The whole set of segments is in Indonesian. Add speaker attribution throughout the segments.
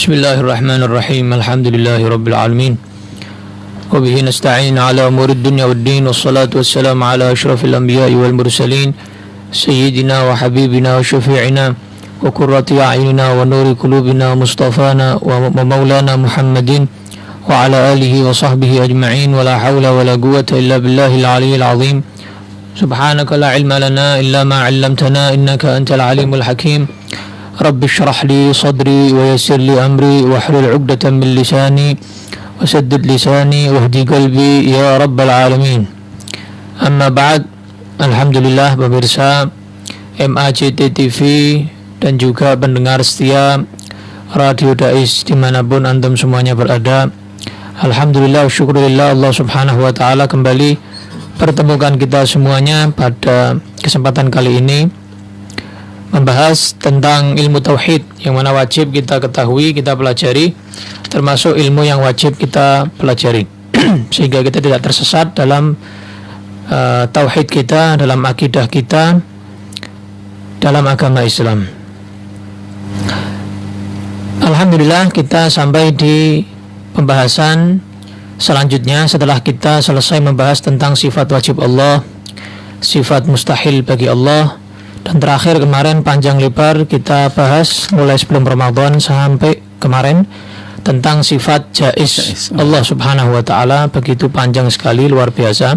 Speaker 1: Bismillahirrahmanirrahim. Alhamdulillahirabbil alamin. Wa bihi nasta'in ala umurid dunya waddin wassalatu wassalamu ala asyrafil anbiya'i wal mursalin sayyidina wa habibina wa syafi'ina wa qurrati a'yunina wa nuri qulubina mustafana wa maulana Muhammadin wa ala alihi wa sahbihi ajma'in wa la hawla wa la quwwata illa billahil aliyyil azim. Subhanaka la ilma lana illa ma 'allamtana innaka antal alimul hakim. Rabbi syrah li sadri wa yassir li amri wa hlul 'uqdatam min lisani wa saddid lisani wahdi qalbi ya rabbal alamin. Amma ba'd. Alhamdulillah pemirsa MACT TV dan juga pendengar setia Radio Dais dimanapun antum semuanya berada. Alhamdulillah syukurillah Allah subhanahu wa ta'ala kembali pertemukan kita semuanya pada kesempatan kali ini membahas tentang ilmu tauhid yang mana wajib kita ketahui, kita pelajari, termasuk ilmu yang wajib kita pelajari sehingga kita tidak tersesat dalam tauhid kita, dalam akidah kita, dalam agama Islam. Alhamdulillah kita sampai di pembahasan selanjutnya setelah kita selesai membahas tentang sifat wajib Allah, sifat mustahil bagi Allah. Dan terakhir kemarin panjang lebar kita bahas mulai sebelum Ramadan sampai kemarin tentang sifat jaiz Allah subhanahu wa ta'ala, begitu panjang sekali, luar biasa.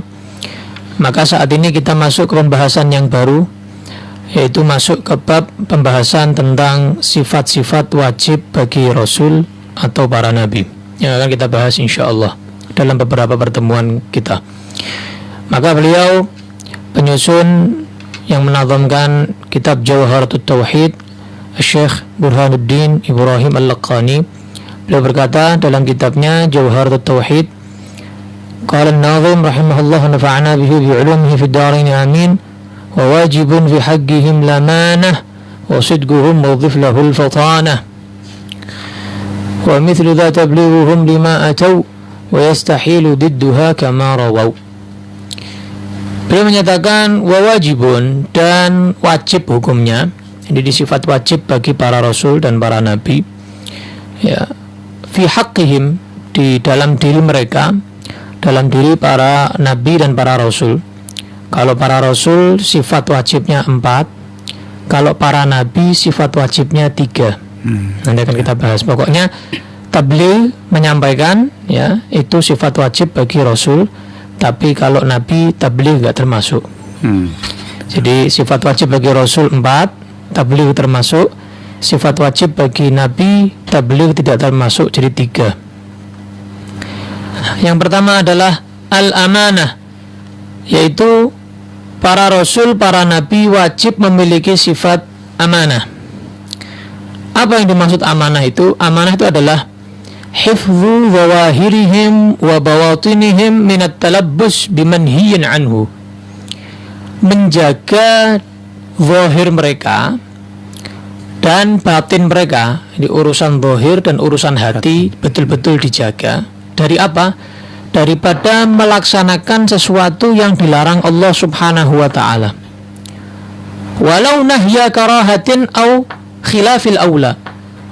Speaker 1: Maka saat ini kita masuk ke pembahasan yang baru, yaitu masuk ke bab pembahasan tentang sifat-sifat wajib bagi Rasul atau para Nabi yang akan kita bahas insyaAllah dalam beberapa pertemuan kita. Maka beliau penyusun yang menazamkan kitab Jawharatut Tauhid, Syekh Burhanuddin Ibrahim Al-Laqani, beliau berkata dalam kitabnya Jawharatut Tauhid, qala an-nazim rahimahullah nafa'ana bihi bi'ulumihi fid darain amin, wa wajibun fi haqqihim lamanah wa sidquhum mawdhif lahu al-fatanah wa mithlu dha tablighuhum lima ataw wa yastahilu didduha kama rawaw. Beliau menyatakan wajibun, dan wajib hukumnya, ini sifat wajib bagi para rasul dan para nabi, ya, fi haqqihim, di dalam diri mereka, dalam diri para nabi dan para rasul. Kalau para rasul sifat wajibnya 4, kalau para nabi sifat wajibnya 3. Nanti akan kita bahas. Pokoknya tabligh, menyampaikan, ya, itu sifat wajib bagi rasul. Tapi kalau Nabi, tabligh gak termasuk. Jadi sifat wajib bagi Rasul 4, tabligh termasuk. Sifat wajib bagi Nabi, tabligh tidak termasuk, jadi 3. Yang pertama adalah al-amanah, yaitu para Rasul, para Nabi wajib memiliki sifat amanah. Apa yang dimaksud amanah itu? Amanah itu adalah hifdhu zawahirihim wa bawatinihim minat talabbus bimanhiyin anhu, menjaga zahir mereka dan batin mereka. Di urusan zahir dan urusan hati betul-betul dijaga. Dari apa? Daripada melaksanakan sesuatu yang dilarang Allah subhanahu wa ta'ala, walau nahya karahatin au khilafil aula,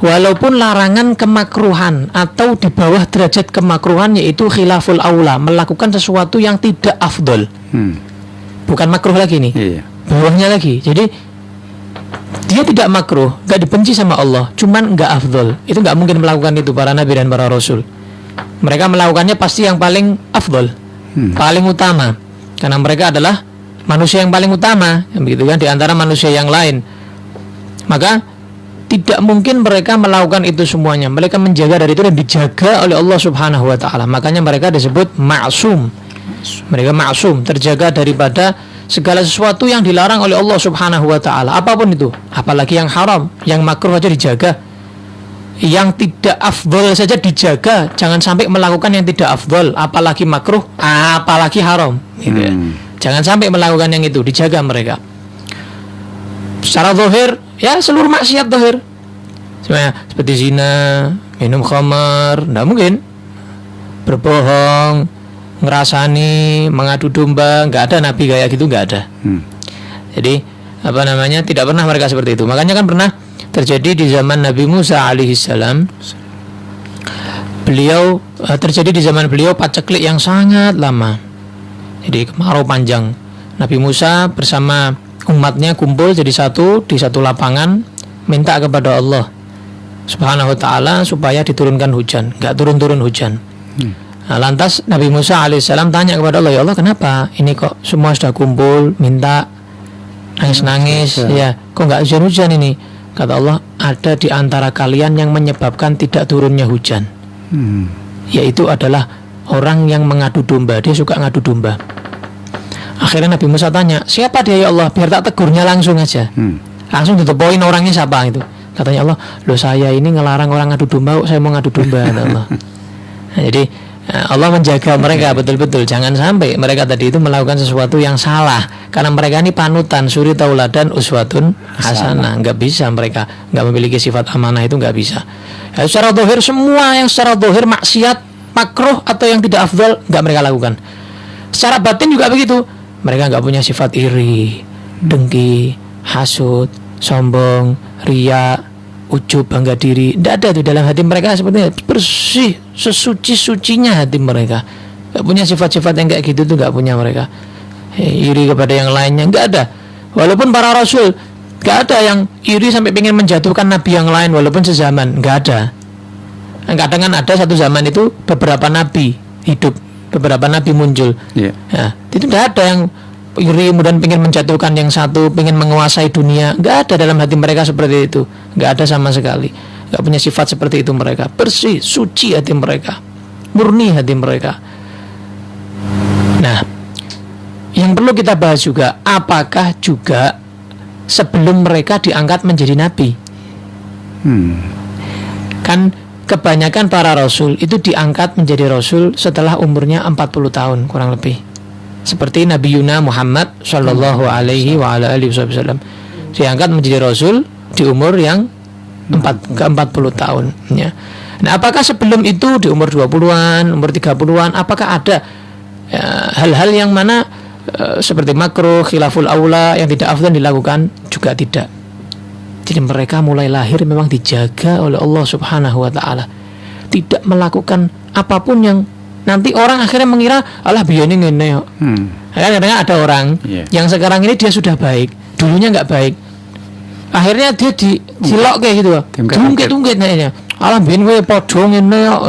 Speaker 1: walaupun larangan kemakruhan atau di bawah derajat kemakruhan, yaitu khilaful aula, melakukan sesuatu yang tidak afdol. Bukan makruh lagi nih, bawahnya lagi. Jadi dia tidak makruh, gak dibenci sama Allah, cuman gak afdol. Itu gak mungkin melakukan itu para nabi dan para rasul. Mereka melakukannya pasti yang paling afdol, paling utama, karena mereka adalah manusia yang paling utama, begitu kan, di antara manusia yang lain. Maka tidak mungkin mereka melakukan itu semuanya. Mereka menjaga dari itu dan dijaga oleh Allah subhanahu wa ta'ala. Makanya mereka disebut ma'sum. Mereka ma'sum, terjaga daripada segala sesuatu yang dilarang oleh Allah subhanahu wa ta'ala, apapun itu. Apalagi yang haram, yang makruh saja dijaga, yang tidak afdol saja dijaga. Jangan sampai melakukan yang tidak afdol, apalagi makruh, apalagi haram, gitu ya. Jangan sampai melakukan yang itu, dijaga mereka. Secara zahir, ya seluruh maksiat zahir, seperti zina, minum khamar, tidak mungkin. Berbohong, ngerasani, mengadu domba, nggak ada nabi kayak gitu, nggak ada. Jadi tidak pernah mereka seperti itu. Makanya kan pernah terjadi di zaman Nabi Musa alaihissalam, beliau terjadi di zaman beliau paceklik yang sangat lama. Jadi kemarau panjang. Nabi Musa bersama umatnya kumpul jadi satu di satu lapangan, minta kepada Allah Subhanahu wa ta'ala supaya diturunkan hujan. Gak turun-turun hujan. Nah, lantas Nabi Musa alaihissalam tanya kepada Allah, ya Allah, kenapa ini kok semua sudah kumpul minta nangis-nangis, ya kok gak hujan-hujan ini? Kata Allah, ada di antara kalian yang menyebabkan tidak turunnya hujan, yaitu adalah orang yang mengadu domba. Dia suka ngadu domba. Akhirnya Nabi Musa tanya, siapa dia ya Allah, biar tak tegurnya langsung aja. Langsung ditepoin orangnya siapa itu. Katanya Allah, loh saya ini ngelarang orang ngadu domba, saya mau ngadu domba. Allah. Nah, jadi Allah menjaga mereka betul-betul, jangan sampai mereka tadi itu melakukan sesuatu yang salah, karena mereka ini panutan, suri tauladan uswatun hasanah. Nggak bisa, mereka nggak memiliki sifat amanah, itu nggak bisa. Ya, secara dohir, semua yang secara dohir maksiat, makruh atau yang tidak afdal nggak mereka lakukan. Secara batin juga begitu, mereka nggak punya sifat iri, dengki, hasud, sombong, riya, ujub, bangga diri. Tidak ada tuh dalam hati mereka, sepertinya bersih, sesuci-sucinya hati mereka. Gak punya sifat-sifat yang kayak gitu tuh, gak punya mereka. Iri kepada yang lainnya, gak ada. Walaupun para rasul, gak ada yang iri sampai pengen menjatuhkan nabi yang lain walaupun sezaman, gak ada. Kadang kan ada satu zaman itu beberapa nabi hidup, beberapa nabi muncul. Ya, itu gak ada yang iri kemudian pengen menjatuhkan yang satu, pengen menguasai dunia. Gak ada dalam hati mereka seperti itu. Gak ada sama sekali. Gak punya sifat seperti itu mereka. Bersih, suci hati mereka, murni hati mereka. Nah, yang perlu kita bahas juga, apakah juga sebelum mereka diangkat menjadi nabi? Kan kebanyakan para rasul itu diangkat menjadi rasul setelah umurnya 40 tahun kurang lebih. Seperti Nabi Yuna Muhammad Sallallahu alaihi wa ala alihi wasallam, diangkat menjadi rasul di umur yang ke 40 tahun ya. Nah, apakah sebelum itu di umur 20-an, umur 30-an, apakah ada hal-hal yang mana seperti makruh, khilaful aula yang tidak afdal dilakukan? Juga tidak. Jadi mereka mulai lahir memang dijaga oleh Allah Subhanahu wa ta'ala, tidak melakukan apapun yang nanti orang akhirnya mengira alah biyen ngene kok. Kadang-kadang ada orang yang sekarang ini dia sudah baik, dulunya nggak baik. Akhirnya dia dilok kayak gitu. Tungkit-tungkit nanya. Alah biyen kowe padha ngene kok.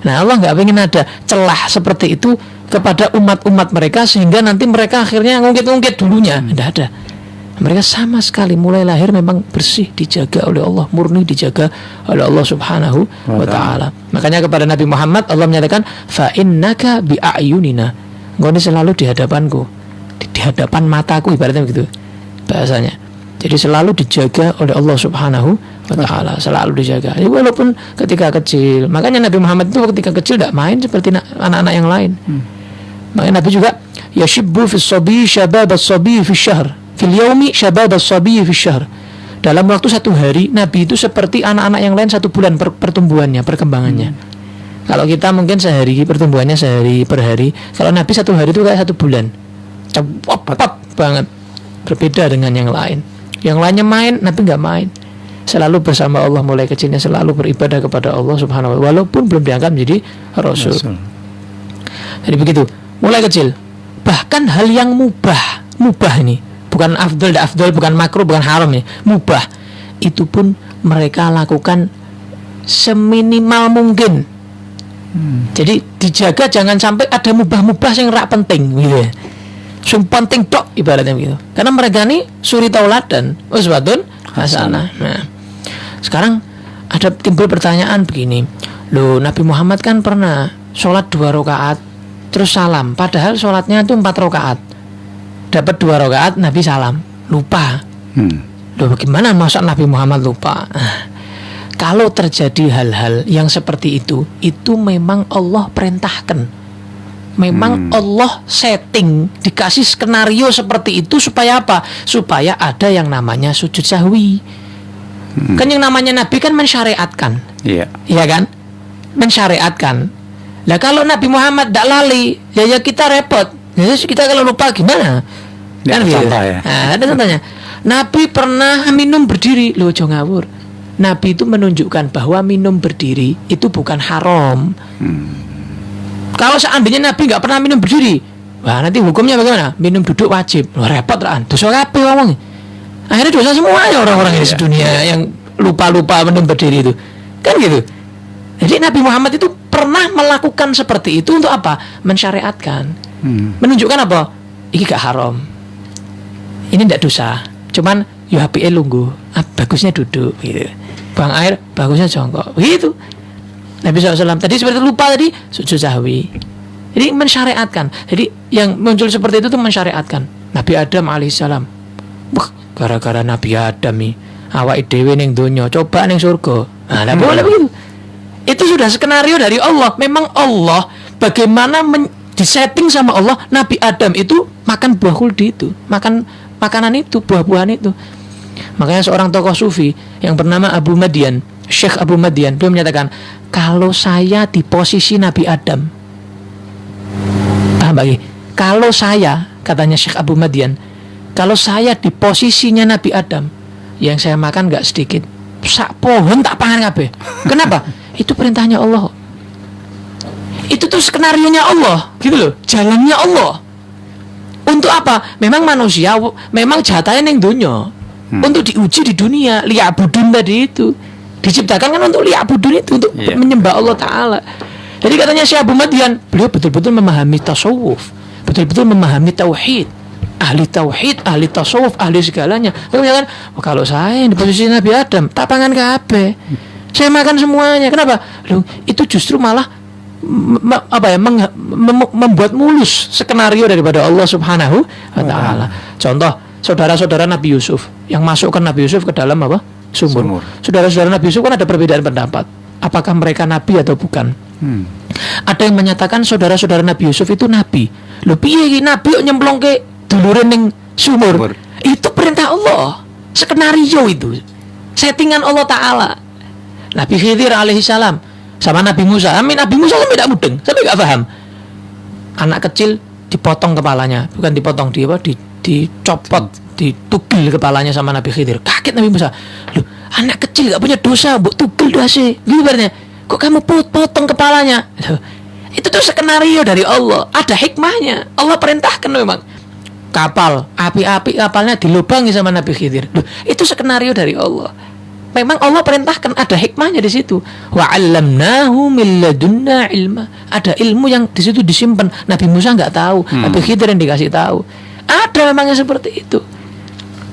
Speaker 1: Nah, Allah nggak pengen ada celah seperti itu kepada umat-umat mereka sehingga nanti mereka akhirnya ngungkit-ngungkit dulunya. Tidak ada. Mereka sama sekali mulai lahir memang bersih, dijaga oleh Allah, murni dijaga oleh Allah Subhanahu wa ta'ala. Makanya kepada Nabi Muhammad Allah menyatakan, fa innaka bi a'yunina, engkau ini selalu di hadapanku, di hadapan mataku, ibaratnya begitu bahasanya. Jadi selalu dijaga oleh Allah Subhanahu wa ta'ala, selalu dijaga. Jadi walaupun ketika kecil, makanya Nabi Muhammad itu ketika kecil tidak main seperti anak-anak yang lain. Makanya Nabi juga yashibbu fis sabi syabab as-sabi fi syahr, fil yaumi syabab as-sabi fi syahr. Dalam waktu satu hari, Nabi itu seperti anak-anak yang lain 1 bulan pertumbuhannya, perkembangannya. Kalau kita mungkin sehari pertumbuhannya sehari per hari, kalau Nabi 1 hari itu kayak 1 bulan. Cepat banget, berbeda dengan yang lain. Yang lainnya main, Nabi nggak main. Selalu bersama Allah mulai kecilnya, selalu beribadah kepada Allah Subhanahu wa ta'ala walaupun belum diangkat menjadi rasul. Jadi begitu, mulai kecil. Bahkan hal yang mubah ini, bukan afdal, bukan makruh, bukan haram ya, mubah, itu pun mereka lakukan seminimal mungkin. Jadi dijaga jangan sampai ada mubah-mubah yang rak penting gitu ya. Sing penting tok ibaratnya begitu. Karena mereka ini suri tauladan, uswatun hasanah. Nah, sekarang ada timbul pertanyaan begini. Loh, Nabi Muhammad kan pernah sholat 2 rakaat terus salam, padahal sholatnya itu 4 rakaat. Dapat 2 rakaat Nabi salam, lupa. Loh, bagaimana masa Nabi Muhammad lupa? Kalau terjadi hal-hal yang seperti itu memang Allah perintahkan. Memang Allah setting, dikasih skenario seperti itu supaya apa? Supaya ada yang namanya sujud sahwi. Kan yang namanya Nabi kan mensyariatkan. Iya kan? Mensyariatkan. Lah kalau Nabi Muhammad tidak lali, ya kita repot. Ya kita kalau lupa gimana? Kan gitu. Nah, ada contohnya. Nabi pernah minum berdiri, loh, jangan ngawur. Nabi itu menunjukkan bahwa minum berdiri itu bukan haram. Kalau seandainya Nabi nggak pernah minum berdiri, wah nanti hukumnya bagaimana? Minum duduk wajib. Wah, repot lah. Dosa kabeh ngomong. Akhirnya dosa semuanya orang-orang ini sedunia yang lupa-lupa minum berdiri itu. Kan gitu. Jadi Nabi Muhammad itu pernah melakukan seperti itu untuk apa? Mensyariatkan. Menunjukkan apa? Ini gak haram. Ini tidak dosa. Cuman yo HPE lungguh. Bagusnya duduk gitu. Buang air, bagusnya jongkok. Begitu. Nabi SAW tadi seperti lupa tadi sujud sahwi. Jadi mensyariatkan. Jadi yang muncul seperti itu tuh mensyariatkan. Nabi Adam alaihissalam. Wah, gara-gara Nabi Adam nih awake dhewe ning donya, coba ning surga. Nah, enggak boleh begitu. Itu sudah skenario dari Allah. Memang Allah bagaimana disetting sama Allah, Nabi Adam itu makan buah khuldi itu, makan makanan itu, buah-buahan itu. Makanya seorang tokoh sufi yang bernama Abu Madian, Syekh Abu Madian, dia menyatakan, kalau saya di posisi Nabi Adam, bagi kalau saya, katanya Syekh Abu Madian, kalau saya di posisinya Nabi Adam, yang saya makan gak sedikit, sak pohon tak pangan kabeh. Kenapa? Itu perintahnya Allah. Itu tuh skenarionya Allah, gitu loh, jalannya Allah. Untuk apa? Memang manusia, memang jatahnya yang dunia, untuk diuji di dunia. Liya'budun tadi itu diciptakan kan untuk liya'budun itu, untuk menyembah Allah Ta'ala. Jadi katanya Syekh Abu Madian, beliau betul-betul memahami tasawuf, betul-betul memahami tauhid, ahli tauhid, ahli tasawuf, ahli segalanya. Beliau kan, kalau saya di posisi Nabi Adam, tak pangan kabeh, saya makan semuanya. Kenapa? Loh, itu justru malah membuat mulus skenario daripada Allah Subhanahu wa Ta'ala. Contoh, saudara-saudara Nabi Yusuf yang masukkan Nabi Yusuf ke dalam apa? Sumur. Saudara-saudara Nabi Yusuf kan ada perbedaan pendapat, apakah mereka nabi atau bukan. Ada yang menyatakan saudara-saudara Nabi Yusuf itu nabi. Lho piye nabi kok nyemplung ke dulure ning sumur? Itu perintah Allah, skenario itu, settingan Allah Ta'ala. Nabi Khidir alaihissalam sama Nabi Musa, Nabi Musa sampai tidak mudeng, sampai nggak paham. Anak kecil dipotong kepalanya, bukan dipotong, dicopot, ditugil kepalanya sama Nabi Khidir. Kaget Nabi Musa, loh anak kecil nggak punya dosa, buk tugil dosa, gimana? Kok kamu potong kepalanya? Itu tuh skenario dari Allah, ada hikmahnya. Allah perintahkan memang kapal, api-api kapalnya dilubangi sama Nabi Khidir. Loh, itu skenario dari Allah. Memang Allah perintahkan, ada hikmahnya di situ. Wa 'allamnahu min ladunna ilma. Ada ilmu yang di situ disimpan. Nabi Musa nggak tahu, Nabi Khidir yang dikasih tahu. Ada memangnya seperti itu.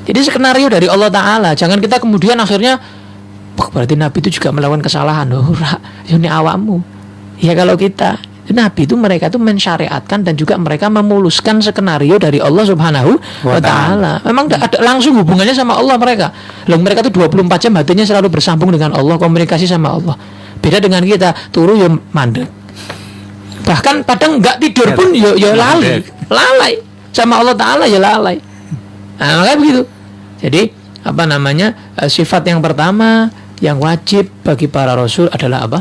Speaker 1: Jadi skenario dari Allah Ta'ala. Jangan kita kemudian akhirnya, berarti Nabi itu juga melakukan kesalahan. Ini awakmu. Ya kalau kita Nabi itu, mereka itu mensyariatkan dan juga mereka memuluskan skenario dari Allah Subhanahu wa Ta'ala. Memang ada langsung hubungannya sama Allah mereka. Loh, mereka itu 24 jam hatinya selalu bersambung dengan Allah, komunikasi sama Allah. Beda dengan kita, turu ya mandek. Bahkan kadang nggak tidur pun ya lalai sama Allah Ta'ala, ya lalai. Nah, makanya begitu. Jadi sifat yang pertama yang wajib bagi para rasul adalah apa?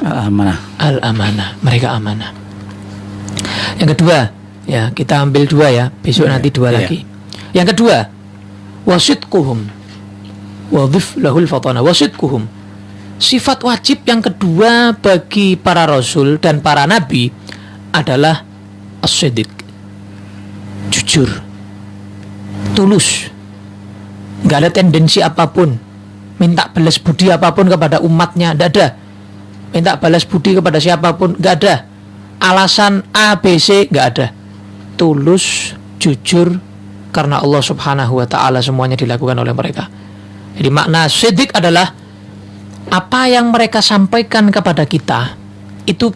Speaker 1: Al-amanah. Mereka amanah. Yang kedua, ya kita ambil dua ya, besok nanti dua lagi. Yang kedua, wasidquhum wadhif lahul fatana. Wasidquhum, sifat wajib yang kedua bagi para rasul dan para nabi adalah as-sidq, jujur, tulus, nggak ada tendensi apapun, minta balas budi apapun kepada umatnya, nggak ada. Minta balas budi kepada siapapun, nggak ada. Alasan A, B, C, nggak ada. Tulus, jujur, karena Allah Subhanahu wa Ta'ala semuanya dilakukan oleh mereka. Jadi makna siddiq adalah apa yang mereka sampaikan kepada kita itu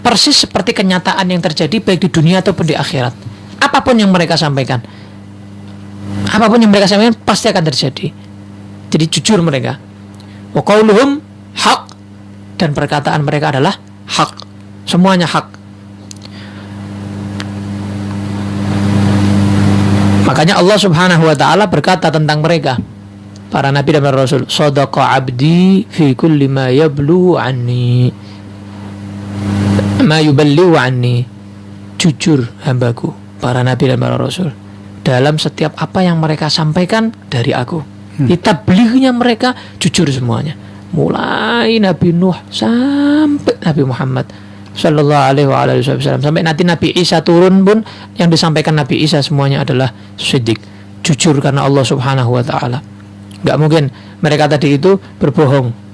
Speaker 1: persis seperti kenyataan yang terjadi baik di dunia ataupun di akhirat. Apapun yang mereka sampaikan, pasti akan terjadi. Jadi jujur mereka. Wa qauluhum haq, dan perkataan mereka adalah hak. Semuanya hak. Makanya Allah Subhanahu wa Ta'ala berkata tentang mereka, para nabi dan para rasul, shadaqa abdi fi kulli ma yablu anni ma yuballighu anni. Jujur hambaku, para nabi dan para rasul, dalam setiap apa yang mereka sampaikan dari aku. Tablighnya mereka jujur semuanya. mulai Nabi Nuh sampai Nabi Muhammad sallallahu alaihi wasallam, sampai nanti Nabi Isa turun pun yang disampaikan Nabi Isa semuanya adalah siddiq, jujur karena Allah Subhanahu wa taala. Enggak mungkin mereka tadi itu berbohong.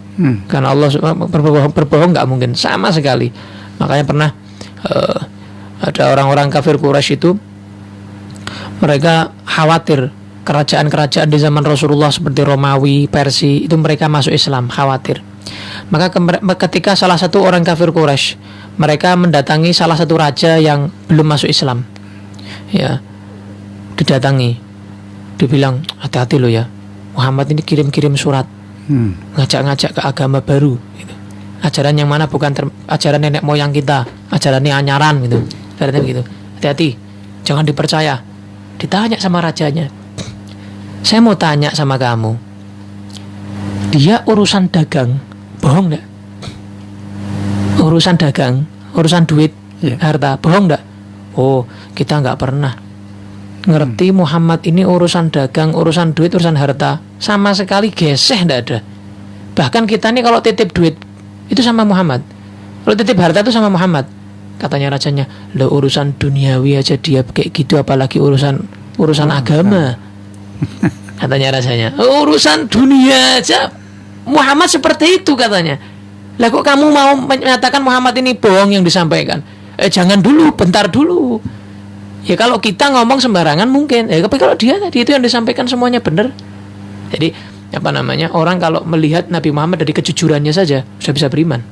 Speaker 1: Karena Allah berbohong enggak mungkin sama sekali. Makanya pernah ada orang-orang kafir Quraisy itu, mereka khawatir kerajaan-kerajaan di zaman Rasulullah seperti Romawi, Persia itu mereka masuk Islam, khawatir. Maka ketika salah satu orang kafir Quraisy mereka mendatangi salah satu raja yang belum masuk Islam, ya, didatangi, dibilang hati-hati lo ya, Muhammad ini kirim-kirim surat, ngajak-ngajak ke agama baru, gitu. Ajaran yang mana bukan ajaran nenek moyang kita, ajarannya anyaran gitu, katanya begitu. Hati-hati, jangan dipercaya. Ditanya sama rajanya, saya mau tanya sama kamu, dia urusan dagang bohong enggak? Urusan dagang, urusan duit, harta, bohong enggak? Oh, kita enggak pernah ngerti Muhammad ini urusan dagang, urusan duit, urusan harta, sama sekali geseh enggak ada. Bahkan kita nih kalau titip duit itu sama Muhammad, kalau titip harta itu sama Muhammad. Katanya rajanya, lo urusan duniawi aja dia kayak gitu, apalagi urusan agama. Katanya rasanya, urusan dunia aja Muhammad seperti itu katanya. Lah kok kamu mau menyatakan Muhammad ini bohong yang disampaikan? Jangan dulu, bentar dulu. Ya kalau kita ngomong sembarangan mungkin, tapi kalau dia tadi itu yang disampaikan semuanya benar. Jadi apa namanya, orang kalau melihat Nabi Muhammad dari kejujurannya saja sudah bisa beriman.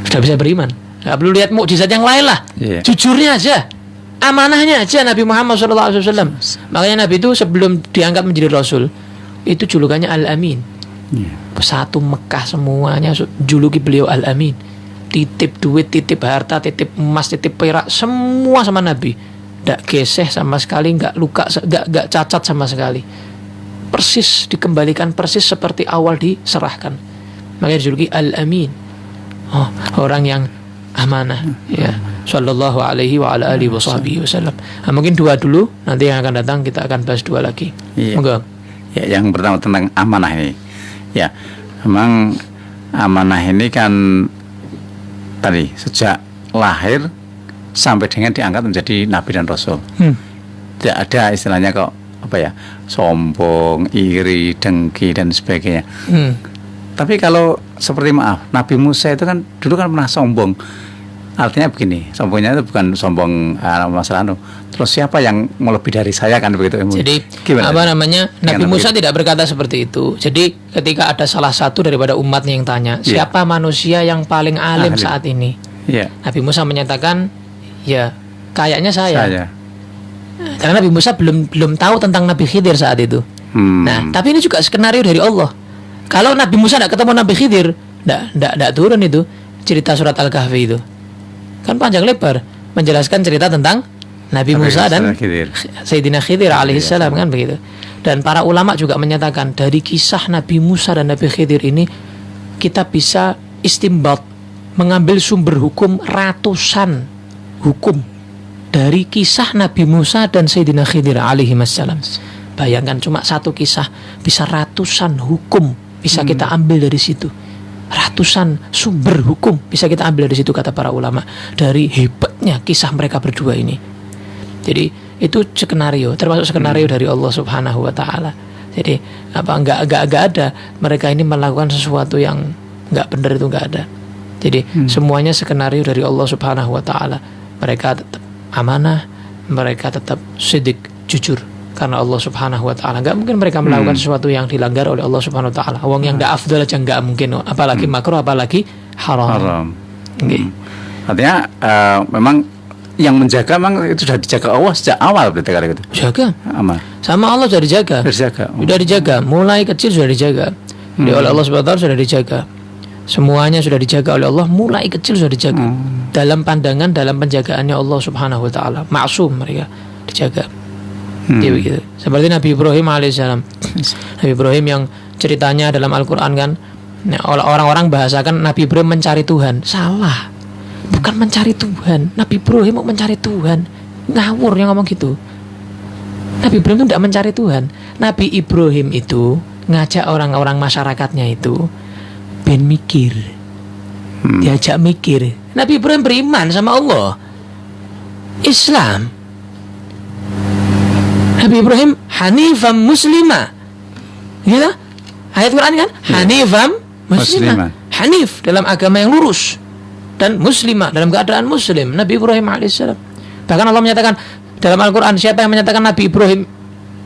Speaker 1: Sudah bisa beriman. Gak perlu lihat mukjizat yang lain lah. Jujurnya aja, amanahnya aja Nabi Muhammad SAW. Makanya Nabi itu sebelum diangkat menjadi Rasul itu julukannya Al-Amin. Satu Mekah semuanya juluki beliau Al-Amin. Titip duit, titip harta, titip emas, titip perak, semua sama Nabi. Gak geseh sama sekali, gak luka, gak cacat sama sekali. Persis dikembalikan persis seperti awal diserahkan. Makanya dijuluki Al-Amin. Oh, orang yang amanah, ya. Sallallahu alaihi wa ala alihi wasallam. Nah, mungkin dua dulu, nanti yang akan datang kita akan bahas dua lagi. Moga.
Speaker 2: Ya, yang pertama tentang amanah ini. Ya, memang amanah ini kan tadi sejak lahir sampai dengan diangkat menjadi nabi dan rasul. Tidak ada istilahnya kok apa ya, sombong, iri, dengki dan sebagainya. Tapi kalau seperti Nabi Musa itu kan dulu kan pernah sombong. Artinya begini, sombongnya itu bukan sombong masalah terus siapa yang melebihi dari saya kan begitu.
Speaker 1: Jadi gimana? Apa namanya, Nabi Musa tidak berkata seperti itu. Jadi ketika ada salah satu daripada umatnya yang tanya, siapa manusia yang paling alim saat ini? Nabi Musa menyatakan, ya kayaknya saya. Karena Nabi Musa belum tahu tentang Nabi Khidir saat itu. Nah, tapi ini juga skenario dari Allah. Kalau Nabi Musa tidak ketemu Nabi Khidir, tidak turun itu cerita surat Al-Kahfi itu. Kan panjang lebar menjelaskan cerita tentang Nabi Musa dan Sayyidina Khidir alaihissalam, kan begitu. Dan para ulama juga menyatakan dari kisah Nabi Musa dan Nabi Khidir ini kita bisa istimbat, mengambil sumber hukum ratusan hukum dari kisah Nabi Musa dan Sayyidina Khidir alaihissalam. Bayangkan cuma satu kisah bisa ratusan hukum bisa kita ambil dari situ. Ratusan sumber hukum bisa kita ambil dari situ, kata para ulama, dari hebatnya kisah mereka berdua ini. Jadi itu skenario, termasuk skenario dari Allah Subhanahu wa taala. Jadi enggak ada mereka ini melakukan sesuatu yang enggak benar, itu enggak ada. Jadi semuanya skenario dari Allah Subhanahu wa taala. Mereka tetap amanah, mereka tetap siddiq, jujur karena Allah Subhanahu wa taala. Enggak mungkin mereka melakukan sesuatu yang dilanggar oleh Allah Subhanahu wa taala. Wong yang enggak afdal aja enggak mungkin, apalagi makruh, apalagi haram.
Speaker 2: Artinya memang yang menjaga memang itu sudah dijaga Allah sejak awal, berarti kali itu.
Speaker 1: Jaga. Aman. Sama Allah sudah dijaga. Sudah dijaga, mulai kecil sudah dijaga. Oleh Allah Subhanahu wa taala sudah dijaga. Semuanya sudah dijaga oleh Allah, mulai kecil sudah dijaga. Dalam pandangan, dalam penjagaannya Allah Subhanahu wa taala. Maksum mereka dijaga. Begitu. Seperti Nabi Ibrahim alaihissalam. Nabi Ibrahim yang ceritanya dalam Al-Qur'an kan, orang-orang bahasakan Nabi Ibrahim mencari Tuhan. Salah. Bukan mencari Tuhan. Nabi Ibrahim mau mencari Tuhan. Ngawur yang ngomong gitu. Nabi Ibrahim itu tidak mencari Tuhan. Nabi Ibrahim itu ngajak orang-orang masyarakatnya itu ben mikir. Diajak mikir. Nabi Ibrahim beriman sama Allah. Islam. Nabi Ibrahim hanifam muslima. Gitu? Ayat Quran kan? Hanifam muslima. Hanif dalam agama yang lurus dan muslimah dalam keadaan muslim. Nabi Ibrahim alaihissalam. Bahkan Allah menyatakan dalam Al-Quran, siapa yang menyatakan Nabi Ibrahim,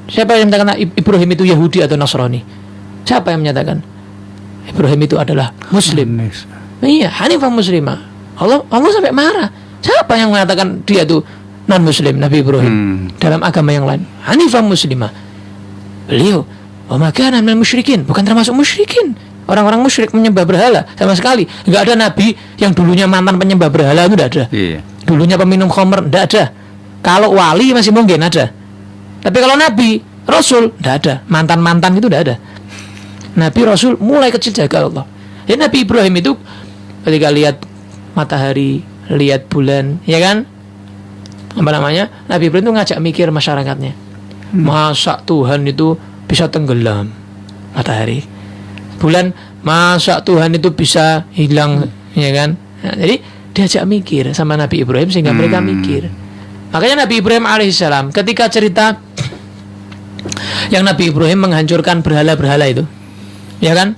Speaker 1: siapa yang menyatakan Ibrahim itu Yahudi atau Nasrani? Siapa yang menyatakan Ibrahim itu adalah muslim? Iya, hanifah muslimah. Allah sampai marah. Siapa yang mengatakan dia itu non muslim? Nabi Ibrahim dalam agama yang lain hanifah muslimah. Beliau wa ma kana minal musyrikin, bukan termasuk musyrikin. Orang-orang musyrik menyembah berhala sama sekali. Enggak ada nabi yang dulunya mantan penyembah berhala, itu enggak ada. Iya. Dulunya peminum khamr, enggak ada. Kalau wali masih mungkin ada. Tapi kalau nabi, rasul, enggak ada. Mantan-mantan itu enggak ada. Nabi rasul mulai kecil jaga Allah. Ya Nabi Ibrahim itu ketika lihat matahari, lihat bulan, ya kan? Apa namanya? Nabi Ibrahim itu ngajak mikir masyarakatnya. Masa Tuhan itu bisa tenggelam matahari? Bulan, masa Tuhan itu bisa hilang, ya kan? Nah, jadi diajak mikir sama Nabi Ibrahim sehingga mereka mikir. Makanya Nabi Ibrahim alaihissalam ketika cerita yang Nabi Ibrahim menghancurkan berhala-berhala itu, ya kan?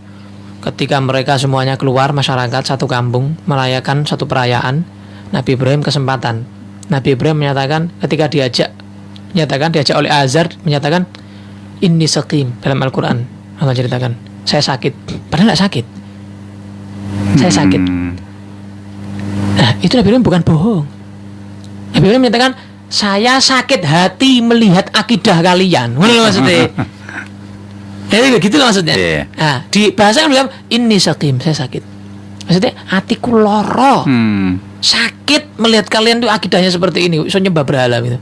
Speaker 1: Ketika mereka semuanya keluar, masyarakat satu kampung merayakan satu perayaan, Nabi Ibrahim kesempatan. Nabi Ibrahim menyatakan ketika diajak oleh Azar, menyatakan inni saqim dalam Al-Quran. Allah ceritakan, saya sakit, padahal tidak sakit. Saya sakit. Nah, itu Nabi Ibrahim bukan bohong. Nabi Ibrahim menyatakan, saya sakit hati melihat akidah kalian. Mana maksudnya? Jadi begitu maksudnya. Yeah. Nah, di bahasa kan bilang ini sakim, saya sakit. Maksudnya hatiku loro. Sakit melihat kalian tuh akidahnya seperti ini, so nyembah berhala gitu.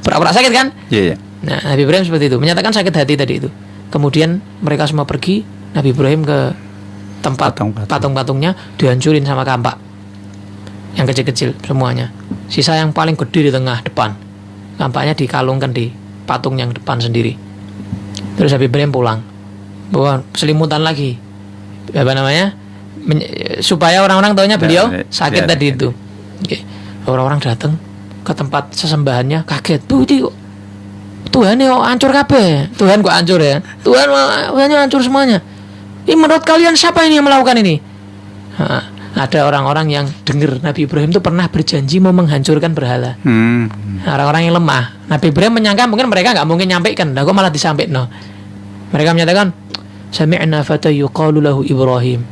Speaker 1: Pura-pura sakit kan? Iya. Yeah. Nah, Nabi Ibrahim seperti itu, menyatakan sakit hati tadi itu. Kemudian mereka semua pergi, Nabi Ibrahim ke tempat patung-patungnya dihancurin sama kampak. Yang kecil-kecil semuanya. Sisa yang paling gede di tengah depan. Kampaknya dikalungkan di patung yang depan sendiri. Terus Nabi Ibrahim pulang. Bawa selimutan lagi. Apa namanya? Supaya orang-orang taunya beliau sakit tadi itu. Okay. Orang-orang datang ke tempat sesembahannya kaget. Tuhan ini hancur kabeh. Tuhan kok hancur ya? Tuhannya hancur semuanya. Ini menurut kalian siapa ini yang melakukan ini? Nah, ada orang-orang yang dengar Nabi Ibrahim itu pernah berjanji mau menghancurkan berhala. Orang-orang yang lemah. Nabi Ibrahim menyangka mungkin mereka nggak mungkin nyampaikan. Kok malah disampaikan? No. Mereka menyatakan, sami'na fata yuqalu lahu Ibrahim.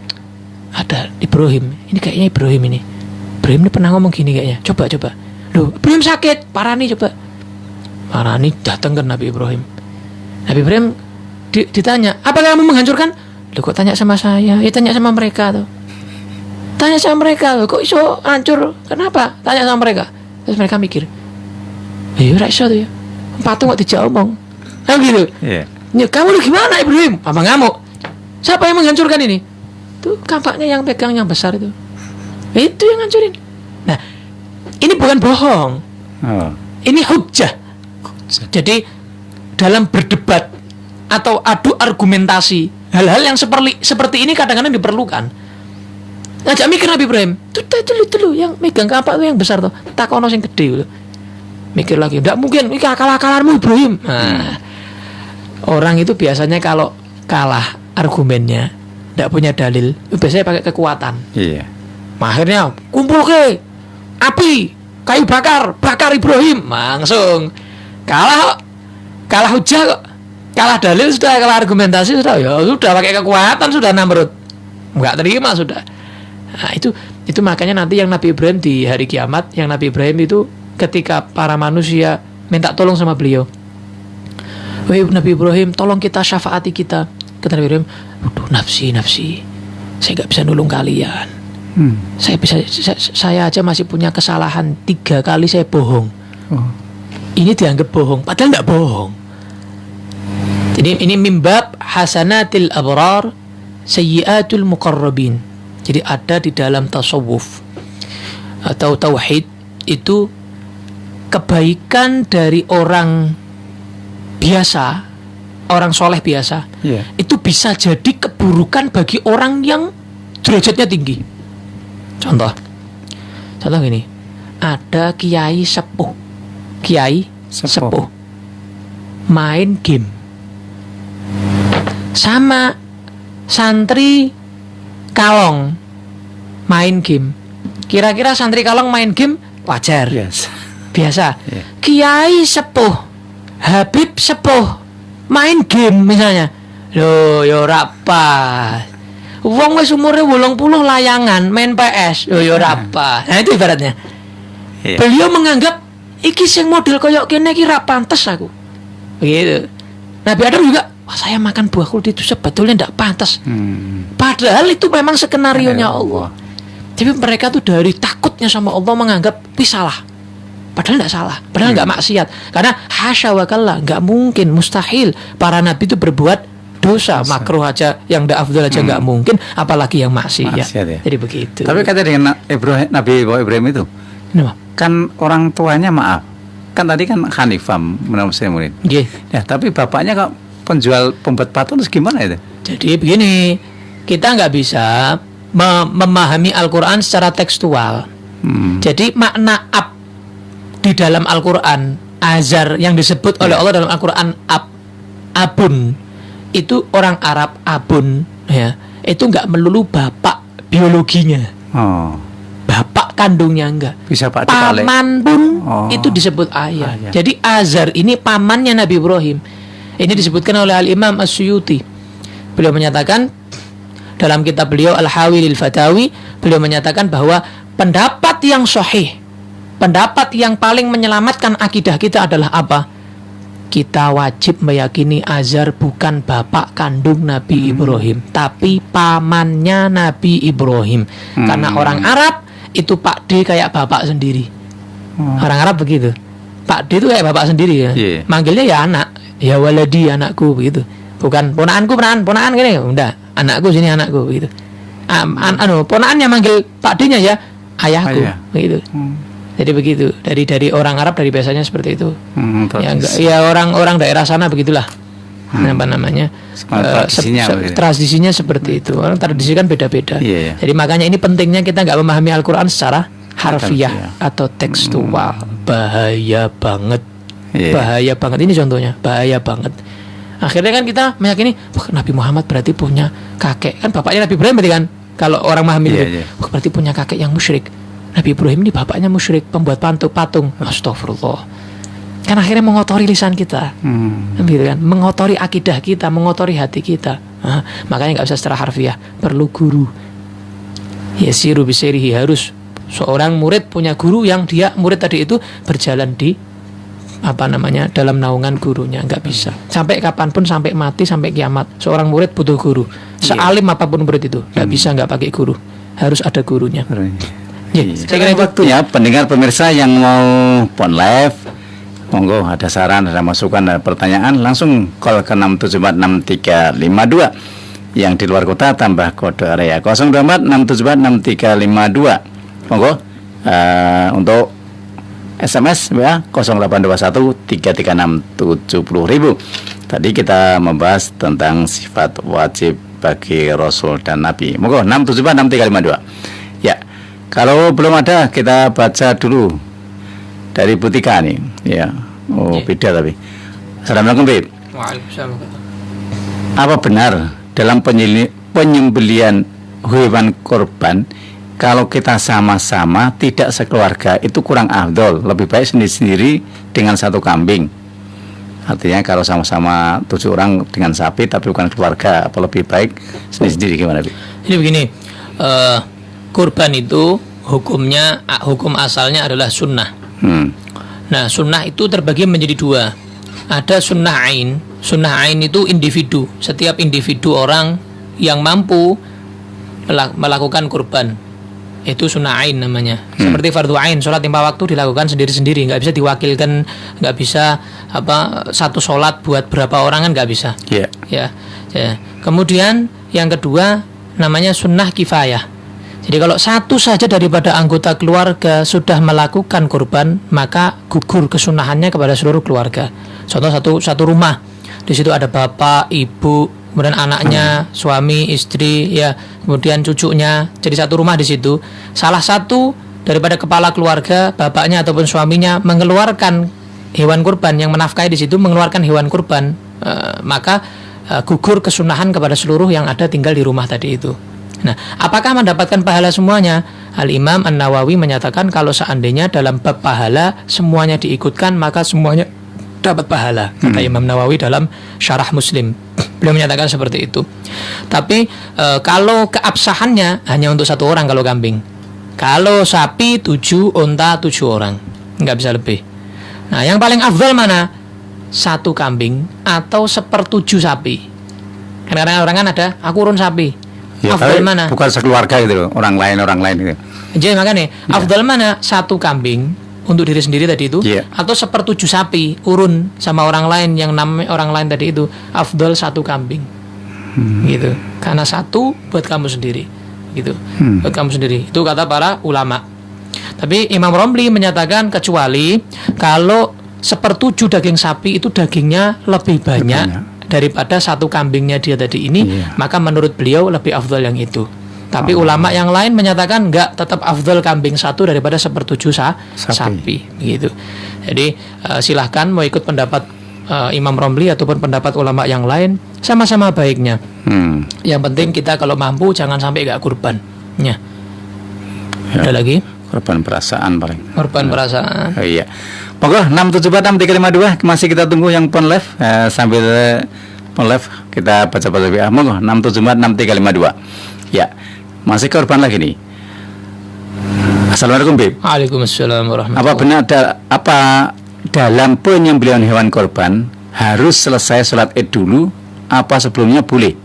Speaker 1: Ada Ibrahim. Ini kayaknya Ibrahim ini. Ibrahim ini pernah ngomong gini kayaknya. Coba. Loh, Ibrahim sakit. Parani coba. Parani datang ke Nabi Ibrahim. Nabi Ibrahim ditanya, apa kamu menghancurkan? Loh, kok tanya sama saya? Ya tanya sama mereka tuh. Tanya sama mereka, kok iso hancur? Kenapa? Tanya sama mereka. Terus mereka mikir, ora iso tuh ya. Patung kok dijak omong. Kan gitu. Iya. Yeah. Kamu lu gimana Ibrahim? Apa ngamuk? Siapa yang menghancurkan ini? Tuh kampaknya yang pegang yang besar itu. Itu yang hancurin. Nah, ini bukan bohong. Ini hujjah. Jadi dalam berdebat atau adu argumentasi, hal-hal yang seperti ini kadang-kadang diperlukan. Ngajak mikir Nabi Ibrahim. Tuh yang megang kampak itu yang besar tuh. Takono sing gede gitu. Mikir lagi, enggak mungkin iki akal-akalanmu Ibrahim. Nah, orang itu biasanya kalau kalah argumennya, enggak punya dalil, biasanya pakai kekuatan. Iya. Akhirnya kumpul ke api, kayu bakar Ibrahim, langsung kalah hujah kok. Kalah dalil sudah, kalah argumentasi sudah, ya sudah pakai kekuatan sudah Namrud. Enggak terima sudah. Nah, itu makanya nanti yang Nabi Ibrahim di hari kiamat, yang Nabi Ibrahim itu ketika para manusia minta tolong sama beliau. Wahai Nabi Ibrahim, tolong kita, syafaati kita. Kata Nabi Ibrahim, nafsi, saya nggak bisa nolong kalian. Saya aja masih punya kesalahan 3 kali saya bohong. Ini dianggap bohong, padahal nggak bohong. Jadi ini mimbab hasanatil abrar, sayyiatul muqarrabin. Jadi ada di dalam tasawuf atau tauhid itu kebaikan dari orang biasa, orang soleh biasa, itu bisa jadi keburukan bagi orang yang derajatnya tinggi. Contoh gini, ada kiai sepuh main game sama santri kalong main game. Kira-kira santri kalong main game wajar, biasa.
Speaker 2: Yeah.
Speaker 1: Kiai sepuh, Habib sepuh main game misalnya, loh yo ora pas. Wong wis umure 80 layangan main PS, yo ora pas. Nah itu ibaratnya.
Speaker 2: Yeah.
Speaker 1: Beliau menganggap iki sing model koyok kene iki ra pantes aku. Begitu. Nabi Adam juga, wah saya makan buah kuldi itu sebetulnya tidak pantas. Padahal itu memang skenarionya Allah. Tapi mereka tuh dari takutnya sama Allah menganggap itu salah. Padahal tidak salah, padahal nggak maksiat. Karena hasya wa kalla, nggak mungkin, mustahil para nabi itu berbuat dosa, makruh aja, yang tidak afdal aja nggak mungkin, apalagi yang maksiat.
Speaker 2: Ya.
Speaker 1: Jadi begitu.
Speaker 2: Tapi kata dengan Nabi Ibrahim itu,
Speaker 1: Kenapa?
Speaker 2: kan orang tuanya maaf, kan tadi kan Hanifah menurut saya murid.
Speaker 1: Yeah.
Speaker 2: Ya, tapi bapaknya kok pembuat patung, terus gimana itu?
Speaker 1: Jadi begini, kita nggak bisa memahami Al-Quran secara tekstual. Jadi makna ab di dalam Al-Quran, azar yang disebut oleh Allah dalam Al-Quran abun, itu orang Arab abun, ya, itu nggak melulu bapak biologinya, bapak kandungnya enggak.
Speaker 2: Bisa Pak
Speaker 1: Paman pun itu disebut ayah. Jadi azar ini pamannya Nabi Ibrahim. Ini disebutkan oleh Al-Imam As-Suyuti. Beliau menyatakan dalam kitab beliau Al-Hawi lil Fatawi, beliau menyatakan bahwa pendapat yang sahih, pendapat yang paling menyelamatkan akidah kita adalah apa? Kita wajib meyakini Azar bukan bapak kandung Nabi Ibrahim, tapi pamannya Nabi Ibrahim. Karena orang Arab itu Pak D kayak bapak sendiri. Orang Arab begitu. Pak D itu kayak bapak sendiri ya.
Speaker 2: Yeah.
Speaker 1: Manggilnya ya anak, ya waladi anakku begitu. Bukan ponaanku, ponaan gini, udah anakku sini anakku begitu. Ponaannya manggil Pak D-nya ya ayahku begitu. Jadi begitu, dari orang Arab dari biasanya seperti itu. Ya orang daerah sana begitulah. Apa namanya? Tradisinya seperti itu. Orang tradisi kan beda-beda. Jadi makanya ini pentingnya kita nggak memahami Al-Quran secara harfiah atau tekstual. Bahaya banget. Bahaya banget, ini contohnya, bahaya banget. Akhirnya kan kita meyakini, Nabi Muhammad berarti punya kakek. Kan bapaknya Nabi Ibrahim berarti kan, kalau orang memahami itu, berarti punya kakek yang musyrik. Nabi Ibrahim ini bapaknya musyrik, pembuat patung. Astagfirullah. Kan akhirnya mengotori lisan kita, gitu kan? Mengotori akidah kita, mengotori hati kita. Makanya nggak bisa secara harfiah, perlu guru. Yasiru bisirihi, harus seorang murid punya guru yang dia murid tadi itu berjalan di dalam naungan gurunya. Nggak bisa sampai kapanpun, sampai mati, sampai kiamat seorang murid butuh guru. Sealim apapun murid itu nggak bisa nggak pakai guru, harus ada gurunya. Saya kira itu
Speaker 2: waktunya pendengar pemirsa yang mau phone live, monggo ada saran, ada masukan, ada pertanyaan, langsung call ke 6746352. Yang di luar kota tambah kode area 02467465352. Monggo untuk SMS ya 082133670000. Tadi kita membahas tentang sifat wajib bagi Rasul dan Nabi. Monggo 6746352. Ya, kalau belum ada kita baca dulu dari Butika nih. Ya, beda tapi. Assalamualaikum Bib.
Speaker 1: Waalaikumsalam.
Speaker 2: Apa benar dalam penyembelian hewan korban, kalau kita sama-sama tidak sekeluarga itu kurang afdol, lebih baik sendiri-sendiri dengan satu kambing? Artinya kalau sama-sama 7 orang dengan sapi tapi bukan keluarga, apa lebih baik sendiri-sendiri, gimana?
Speaker 1: Jadi begini, kurban itu hukum asalnya adalah sunnah. Nah, sunnah itu terbagi menjadi 2. Ada sunnah ain. Sunnah ain itu individu. Setiap individu orang yang mampu melakukan kurban, itu sunnah ain namanya. Seperti fardu ain, sholat 5 waktu dilakukan sendiri-sendiri, nggak bisa diwakilkan, nggak bisa satu sholat buat berapa orang, kan nggak bisa. Ya. Kemudian yang kedua namanya sunnah kifayah. Jadi kalau satu saja daripada anggota keluarga sudah melakukan kurban, maka gugur kesunahannya kepada seluruh keluarga. Contoh satu rumah, di situ ada bapak, ibu, kemudian anaknya, suami, istri, ya, kemudian cucunya, jadi satu rumah di situ. Salah satu daripada kepala keluarga, bapaknya ataupun suaminya mengeluarkan hewan kurban, yang menafkahi di situ mengeluarkan hewan kurban, maka gugur kesunahan kepada seluruh yang ada tinggal di rumah tadi itu. Nah, apakah mendapatkan pahala semuanya? Al-Imam An-Nawawi menyatakan kalau seandainya dalam bab pahala semuanya diikutkan, maka semuanya dapat pahala, kata Imam Nawawi dalam Syarah Muslim. Beliau menyatakan seperti itu. Tapi kalau keabsahannya hanya untuk satu orang kalau kambing. Kalau sapi 7, unta 7 orang, nggak bisa lebih. Nah, yang paling afdal mana? 1 kambing atau 1/7 sapi. Kadang-kadang orang kan ada, aku urun sapi.
Speaker 2: Ya,
Speaker 1: Afdal mana?
Speaker 2: Bukan sekeluarga gitu loh, orang lain gitu.
Speaker 1: Jadi makanya afdal mana? 1 kambing untuk diri sendiri tadi itu, atau 1/7 sapi urun sama orang lain yang namanya orang lain tadi itu. Afdal 1 kambing, gitu. Karena 1 buat kamu sendiri, gitu. Buat kamu sendiri. Itu kata para ulama. Tapi Imam Romli menyatakan kecuali kalau 1/7 daging sapi itu dagingnya lebih banyak daripada 1 kambingnya dia tadi ini, maka menurut beliau lebih afdal yang itu. Tapi ulama yang lain menyatakan enggak, tetap afdal kambing 1 daripada 1/7 sapi, begitu. Jadi silahkan mau ikut pendapat Imam Romli ataupun pendapat ulama yang lain, sama-sama baiknya. Yang penting kita kalau mampu jangan sampai enggak kurban. Ya. Ada lagi?
Speaker 2: Korban perasaan paling.
Speaker 1: Korban perasaan.
Speaker 2: Oh, iya. Pokoknya 6746352 masih kita tunggu yang phone live, sambil phone live kita baca-baca WA. Monggo 6746352. Ya. Masih korban lagi nih. Assalamualaikum, Bib.
Speaker 1: Waalaikumsalam warahmatullahi.
Speaker 2: Apa benar apa dalam penyembelihan hewan korban harus selesai sholat Id dulu, apa sebelumnya boleh?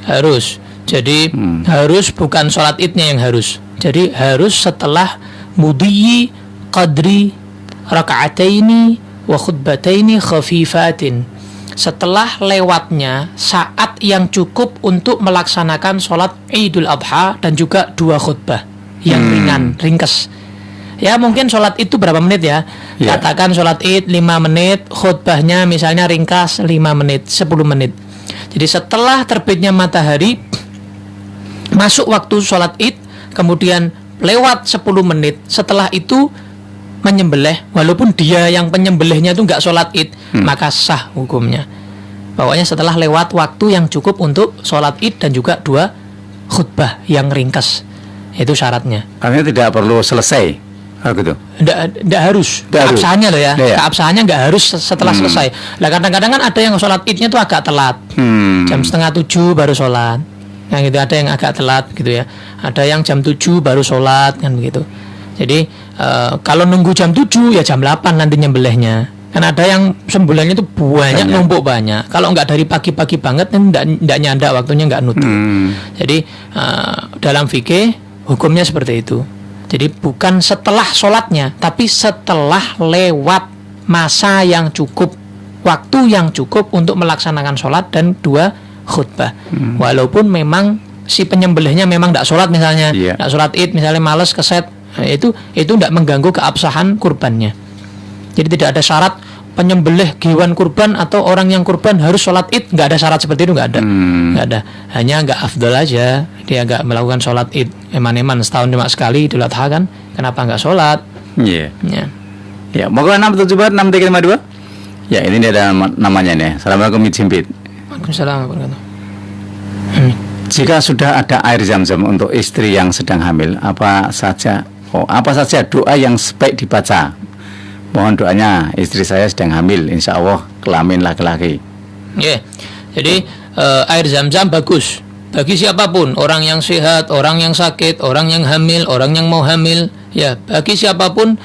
Speaker 1: Harus. Jadi harus, bukan sholat Idnya yang harus. Jadi harus setelah mudhiyi qadri raka'ataini wa khutbataini khafifatin. Setelah lewatnya saat yang cukup untuk melaksanakan sholat Idul Adha dan juga 2 khutbah yang ringan, ringkes. Ya mungkin sholat itu berapa menit ya? Katakan sholat Id 5 menit, khutbahnya misalnya ringkas 5 menit, 10 menit. Jadi setelah terbitnya matahari, masuk waktu sholat Id, kemudian lewat 10 menit, setelah itu menyembelih, walaupun dia yang penyembelihnya itu nggak sholat Id, maka sah hukumnya. Pokoknya setelah lewat waktu yang cukup untuk sholat Id dan juga 2 khutbah yang ringkas, itu syaratnya.
Speaker 2: Artinya tidak perlu selesai, gitu.
Speaker 1: Nggak harus. Keabsahannya loh ya. Keabsahannya nggak harus setelah selesai. Lah kadang-kadang kan ada yang sholat Idnya tuh agak telat, jam 6:30 baru sholat. Yang itu ada yang agak telat gitu ya. Ada yang jam 7 baru sholat kan begitu. Jadi kalau nunggu jam 7 ya jam 8 nanti nyembelihnya. Kan ada yang sembelihnya itu banyak, numpuk banyak. Kalau nggak dari pagi-pagi banget kan nggak nyanda, waktunya nggak nutup. Jadi dalam fikih hukumnya seperti itu. Jadi bukan setelah sholatnya, tapi setelah lewat masa yang cukup, waktu yang cukup untuk melaksanakan sholat dan 2 khutbah. Walaupun memang si penyembelihnya memang tidak sholat misalnya, tidak sholat Id misalnya, malas keset, itu tidak mengganggu keabsahan kurbannya. Jadi tidak ada syarat penyembelih hewan kurban atau orang yang kurban harus sholat Id, nggak ada syarat seperti itu, nggak ada, nggak ada. Hanya nggak afdal aja dia nggak melakukan sholat Id, eman-eman setahun cuma sekali Idul Adha kan, kenapa nggak sholat? Ya,
Speaker 2: moga 6746352. Ya, ini dia ada namanya nih. Assalamualaikum Jimpit.
Speaker 1: Waalaikumsalam warahmatullahi wabarakatuh.
Speaker 2: Jika sudah ada air zam-zam untuk istri yang sedang hamil, apa saja doa yang sebaik dibaca? Mohon doanya, istri saya sedang hamil, insya Allah kelamin laki-laki.
Speaker 1: Jadi air zam-zam bagus bagi siapapun, orang yang sehat, orang yang sakit, orang yang hamil, orang yang mau hamil, ya bagi siapapun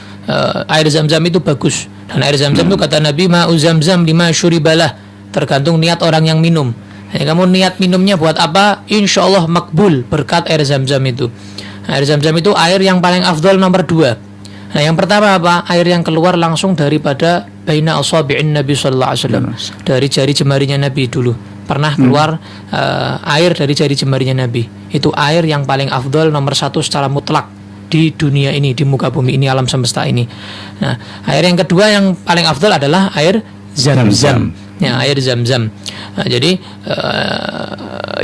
Speaker 1: air zam-zam itu bagus. Dan air zam-zam itu kata Nabi, ma'u zam-zam lima syuribalah, tergantung niat orang yang minum. Kamu niat minumnya buat apa? Insya Allah makbul berkat air zam-zam itu. Air zam-zam itu air yang paling afdal nomor 2. Nah, yang pertama apa? Air yang keluar langsung daripada baina asabi'in Nabi sallallahu alaihi wasallam. Dari jari jemarinya Nabi dulu. Pernah keluar air dari jari jemarinya Nabi. Itu air yang paling afdal nomor 1 secara mutlak di dunia ini, di muka bumi ini, alam semesta ini. Nah, air yang kedua yang paling afdal adalah air zam-zam. ya, air Zam-Zam. Nah, jadi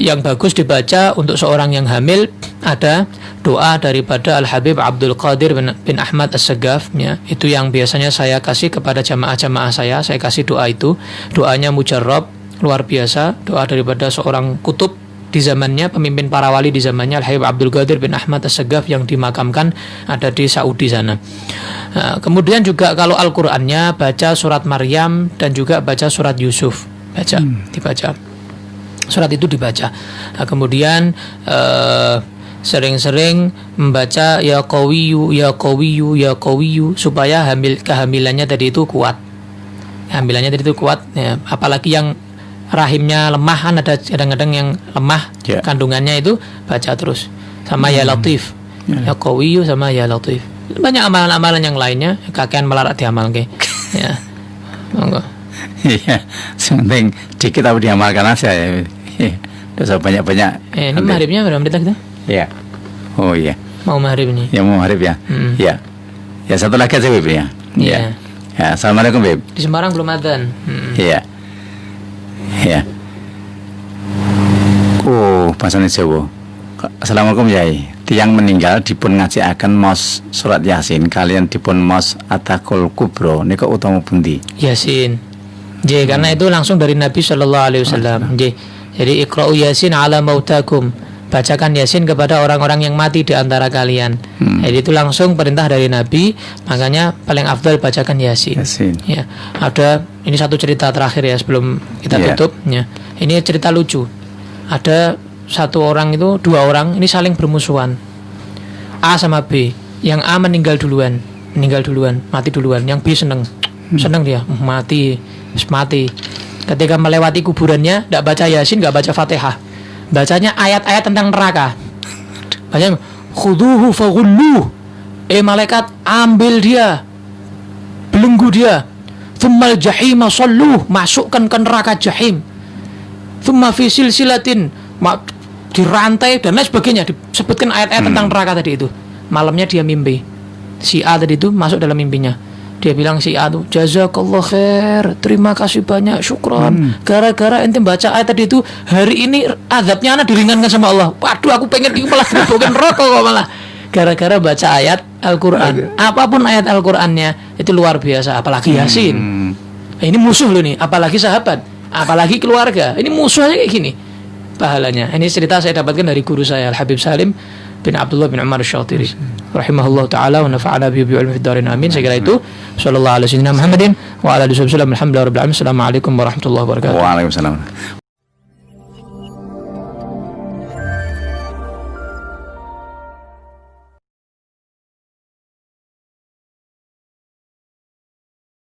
Speaker 1: yang bagus dibaca untuk seorang yang hamil ada doa daripada Al Habib Abdul Qadir bin Ahmad As-Sagaf, ya. Itu yang biasanya saya kasih kepada jamaah-jamaah saya kasih doa itu. Doanya mujarrab, luar biasa, doa daripada seorang kutub di zamannya, pemimpin para wali di zamannya, Al Habib Abdul Qadir bin Ahmad As-Sagaf, yang dimakamkan ada di Saudi sana. Nah, kemudian juga kalau Al-Qur'annya baca surat Maryam dan juga baca surat Yusuf, dibaca. Surat itu dibaca. Nah, kemudian sering-sering membaca ya qawiyu ya qawiyu ya qawiyu supaya kehamilannya tadi itu kuat. Kehamilannya tadi itu kuat, ya. Apalagi yang rahimnya lemah, kan ada kadang-kadang yang lemah,
Speaker 2: ya,
Speaker 1: kandungannya itu baca terus. Sama ya Latif, ya qawiyu sama ya Latif. Banyak amalan-amalan yang lainnya kakean melarat diamalke. Ya. Monggo.
Speaker 2: Iya, penting dikit tapi diamalkan aja ya. Dosa banyak-banyak.
Speaker 1: Ini maghribnya berapa menit kita?
Speaker 2: Iya. Oh iya.
Speaker 1: Mau maghrib nih.
Speaker 2: Ya mau maghrib ya. Iya. Ya satu lagi aja Beb ya. Iya. Ya, assalamualaikum Beb.
Speaker 1: Di Semarang belum adzan.
Speaker 2: Iya. Iya. Oh, bahasa Jawa. Assalamualaikum Yai. Tiang meninggal dipun ngajakaken maos surat Yasin kalian dipun maos Atakul Kubro nika utama pundi?
Speaker 1: Yasin. Karena itu langsung dari Nabi Shallallahu Alaihi Wasallam. Jadi iqra'u Yasin ala mautakum. Bacakan Yasin kepada orang-orang yang mati di antara kalian. Jadi itu langsung perintah dari Nabi. Makanya paling afdal bacakan Yasin. Ya, ada ini satu cerita terakhir ya sebelum kita tutup. Ya. Ini cerita lucu. Ada satu orang itu, dua orang ini saling bermusuhan. A sama B. Yang A meninggal duluan, mati duluan. Yang B seneng dia, mati. Ketika melewati kuburannya, tidak baca Yasin, tidak baca Fatihah, bacanya ayat-ayat tentang neraka. Bacanya khuduhu faghulluh, malaikat ambil dia, belenggu dia. Tsummal jahima salluh, masukkan ke neraka jahim. Tsumma fi silsilatin, dirantai dan lain sebagainya. Disebutkan ayat-ayat tentang neraka tadi itu. Malamnya dia mimpi, si A tadi itu masuk dalam mimpinya. Dia bilang si A tuh, jazakallah khair, terima kasih banyak, syukron. Gara-gara ente baca ayat tadi itu, hari ini azabnya anak diringankan sama Allah. Waduh, aku pengen malah dibukain rokok kok malah. Gara-gara baca ayat Al-Quran. Apapun ayat Al-Qurannya itu luar biasa. Apalagi Yasin. Ini musuh loh nih. Apalagi sahabat, apalagi keluarga. Ini musuhnya kayak gini pahalanya. Ini cerita saya dapatkan dari guru saya Al Habib Salim bin Abdullah bin Umar Syatiri rahimahullah ta'ala wa nafa'ana bihi bi'ilmi fid darin amin. Saya kira itu sallallahu alaihi wasallam Muhammadin wa ala alihi wasallam alhamdulillah rabbil alamin. Assalamualaikum warahmatullahi wabarakatuh.
Speaker 2: Waalaikumsalam.